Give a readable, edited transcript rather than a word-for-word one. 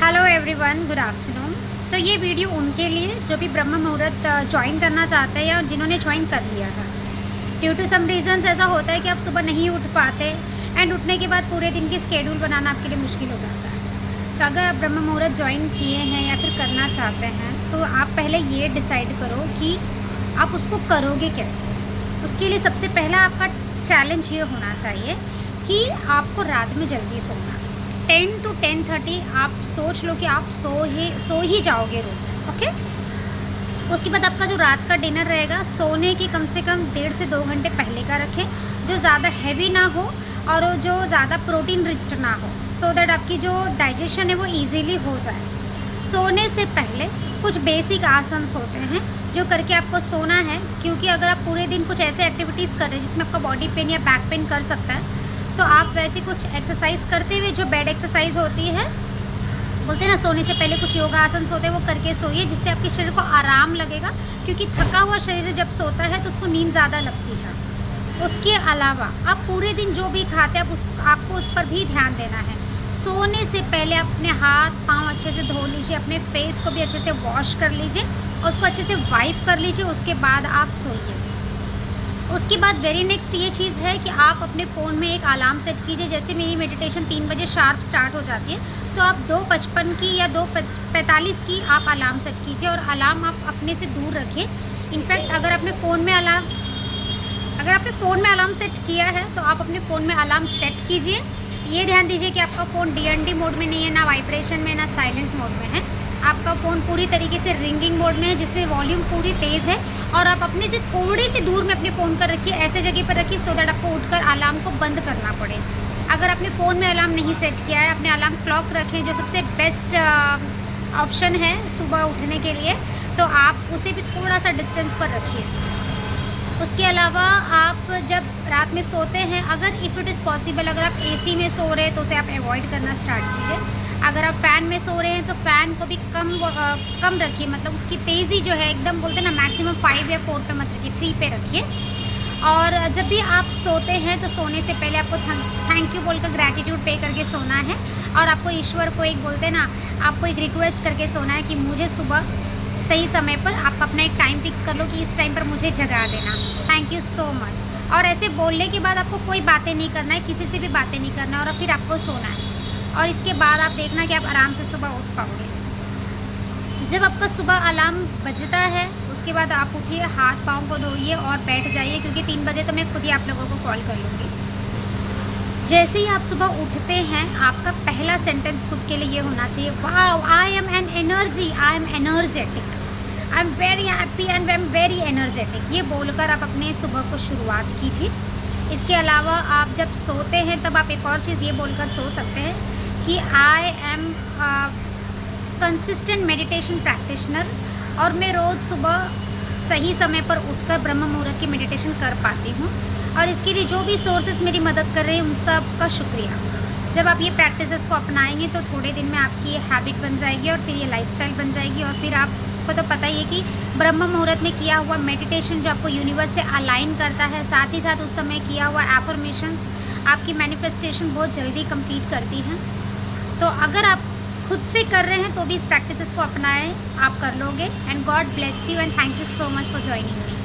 Hello everyone, good afternoon. तो ये video उनके लिए जो भी ब्रह्म मुहूर्त ज्वाइन करना चाहते हैं या जिन्होंने ज्वाइन कर लिया है। ड्यू टू सम रीज़न्स ऐसा होता है कि आप सुबह नहीं उठ पाते एंड उठने के बाद पूरे दिन की स्केड्यूल बनाना आपके लिए मुश्किल हो जाता है। तो अगर आप ब्रह्म मुहूर्त ज्वाइन किए हैं या फिर करना चाहते हैं तो आप पहले ये डिसाइड करो कि आप उसको करोगे कैसे। उसके लिए सबसे पहला आपका चैलेंज ये होना चाहिए कि आपको रात में जल्दी सोना। 10 to 10:30 आप सोच लो कि आप सो ही जाओगे रोज़। ओके, उसके बाद आपका जो रात का डिनर रहेगा सोने की कम से कम 1.5 से 2 घंटे पहले का रखें, जो ज़्यादा हैवी ना हो और जो ज़्यादा प्रोटीन रिच्ड ना हो, सो दैट आपकी जो डाइजेशन है वो इजीली हो जाए। सोने से पहले कुछ बेसिक आसन्स होते हैं जो करके आपको सोना है, क्योंकि अगर आप पूरे दिन कुछ ऐसे एक्टिविटीज़ कर रहे हैं जिसमें आपका बॉडी पेन या बैक पेन कर सकता है, तो आप वैसे कुछ एक्सरसाइज करते हुए, जो बेड एक्सरसाइज होती है, बोलते हैं ना सोने से पहले कुछ योगा आसन होते हैं, वो करके सोइए, जिससे आपके शरीर को आराम लगेगा। क्योंकि थका हुआ शरीर जब सोता है तो उसको नींद ज़्यादा लगती है। उसके अलावा आप पूरे दिन जो भी खाते हैं आपको उस पर भी ध्यान देना है। सोने से पहले अपने हाथ पाँव अच्छे से धो लीजिए, अपने फेस को भी अच्छे से वॉश कर लीजिए और उसको अच्छे से वाइप कर लीजिए। उसके बाद आप सोइए। उसके बाद वेरी नेक्स्ट ये चीज़ है कि आप अपने फ़ोन में एक अलार्म सेट कीजिए। जैसे मेरी मेडिटेशन 3 बजे शार्प स्टार्ट हो जाती है, तो आप 2:55 की या 2:45 की आप अलार्म सेट कीजिए और अलार्म आप अपने से दूर रखिए। इनफैक्ट अगर आपने फ़ोन में अलार्म सेट किया है तो आप अपने फ़ोन में अलार्म सेट कीजिए। ये ध्यान दीजिए कि आपका फ़ोन DND मोड में नहीं है, ना वाइब्रेशन में, ना साइलेंट मोड में है। आपका फ़ोन पूरी तरीके से रिंगिंग मोड में है, जिसमें वॉल्यूम पूरी तेज़ है। और आप अपने से थोड़ी सी दूर में अपने फ़ोन कर रखिए, ऐसे जगह पर रखिए सो दैट आपको उठकर अलार्म को बंद करना पड़े। अगर आपने फ़ोन में अलार्म नहीं सेट किया है, अपने अलार्म क्लॉक रखें, जो सबसे बेस्ट ऑप्शन है सुबह उठने के लिए, तो आप उसे भी थोड़ा सा डिस्टेंस पर रखिए। उसके अलावा आप जब रात में सोते हैं, अगर इफ़ इट इज़ पॉसिबल, अगर आप AC में सो रहे हैं तो उसे आप अवॉइड करना स्टार्ट कीजिए। अगर आप फ़ैन में सो रहे हैं तो फ़ैन को भी कम रखिए, मतलब उसकी तेज़ी जो है एकदम बोलते हैं ना मैक्सिमम 5 या 4 पे मत रखिए, 3 पे रखिए। और जब भी आप सोते हैं तो सोने से पहले आपको थैंक यू बोलकर ग्रैटिट्यूड पे करके सोना है। और आपको ईश्वर को एक बोलते हैं ना, आपको एक रिक्वेस्ट करके सोना है कि मुझे सुबह सही समय पर आप अपना एक टाइम फिक्स कर लो कि इस टाइम पर मुझे जगा देना, थैंक यू सो मच। और ऐसे बोलने के बाद आपको कोई बातें नहीं करना है, किसी से भी बातें नहीं करना है, और फिर आपको सोना है। और इसके बाद आप देखना कि आप आराम से सुबह उठ पाओगे। जब आपका सुबह अलार्म बजता है उसके बाद आप उठिए, हाथ पाँव को धोइए और बैठ जाइए, क्योंकि 3 बजे तो मैं खुद ही आप लोगों को कॉल कर लूँगी। जैसे ही आप सुबह उठते हैं, आपका पहला सेंटेंस खुद के लिए ये होना चाहिए, wow I am an energy, I am energetic, I am very happy and I am very energetic. ये बोलकर आप अपने सुबह को शुरुआत कीजिए। इसके अलावा आप जब सोते हैं तब आप एक और चीज़ ये बोलकर सो सकते हैं कि I am consistent meditation practitioner, और मैं रोज़ सुबह सही समय पर उठकर ब्रह्म मुहूर्त की मेडिटेशन कर पाती हूँ। और इसके लिए जो भी सोर्सेज मेरी मदद कर रहे हैं उन सब का शुक्रिया। जब आप ये प्रैक्टिसेस को अपनाएंगे तो थोड़े दिन में आपकी ये हैबिट बन जाएगी और फिर ये लाइफस्टाइल बन जाएगी। और फिर आपको तो पता ही है कि ब्रह्म मुहूर्त में किया हुआ मेडिटेशन जो आपको यूनिवर्स से अलाइन करता है, साथ ही साथ उस समय किया हुआ एफर्मेशंस आपकी मैनिफेस्टेशन बहुत जल्दी कंप्लीट करती हैं। तो अगर आप खुद से कर रहे हैं तो भी इस प्रैक्टिसेस को अपनाएं, आप कर लोगे। And God bless you and thank you so much for joining me.